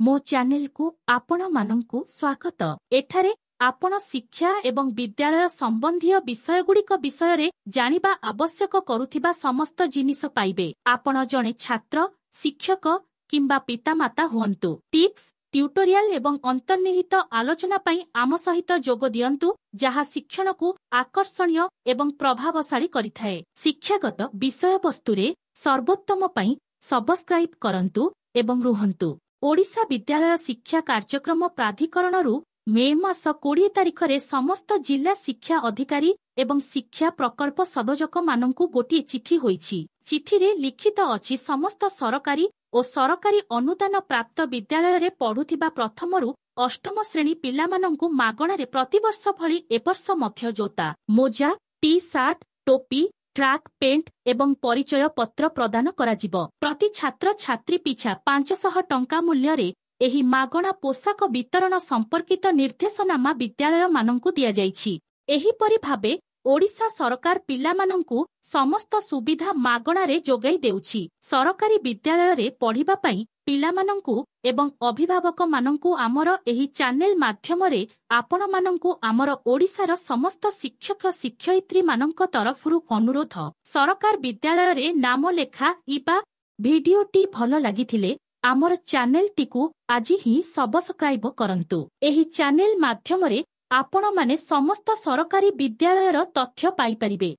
मो चैनल को आपण मानंकु स्वागत। एठारे आपण शिक्षा एवं विद्यालय संबंधी विषयगुड़िक विषय जानिबा आवश्यक करुथिबा समस्त जिनिस पाइबे। आपण जणे छात्र, शिक्षक किंबा पितामाता हुअन्तु। टिप्स, ट्यूटोरियल एवं अंतर्निहित आलोचना पई आम सहित जोग दियंतु, जहा शिक्षण को आकर्षणीय एवं प्रभावशाली करिथाए। शिक्षागत विषय वस्तुरे सर्वोत्तम पई सब्सक्राइब करंतु एवं रुहंतु। ओडिशा विद्यालय शिक्षा कार्यक्रम प्राधिकरणरू मे मास 20 तारिखरे समस्त जिला शिक्षा अधिकारी एवं शिक्षा प्रकल्प संयोजक मानंकु गोटे चिठी होईछि। चिठीरे लिखित अछि समस्त सरकारी और सरकारी अनुदान प्राप्त विद्यालय रे पढ़ुथिबा प्रथमरू अष्टम श्रेणी पिलामानंकु मागणारे प्रतिवर्ष भଳି एवर्ष मध्य जोता, मोजा, टी सार्ट, टोपी, ट्रैक पेंट एवं परिचय पत्र प्रदान कराजिब। प्रति छात्र छात्री पिछा 500 टंका मूल्य रे एही मागणा पोशाक वितरण संपर्कित निर्देशनामा विद्यालय मानंकु दिया जाइछि। एही परि भाबे ओडिशा सरकार पिलामानंकु समस्त सुविधा मागणा रे जोगाई देउछि। सरकारी विद्यालय रे पढ़िबा पई पिलामानंकु एवं अभिभावक मानंकु आमर एही चैनल माध्यम रे आपण मानंकु आमर ओडिशार समस्त शिक्षक शिक्षयित्री मानंक तरफरु अनुरोध। सरकार विद्यालय रे नाम लेखा इबा भिडियोटी भल लागिथिले आमर चैनल टिकु आज ही सब्सक्राइब करंतु। एही चैनल माध्यम रे आपण माने समस्त सरकारी विद्यालयर तथ्य पाई परिबे।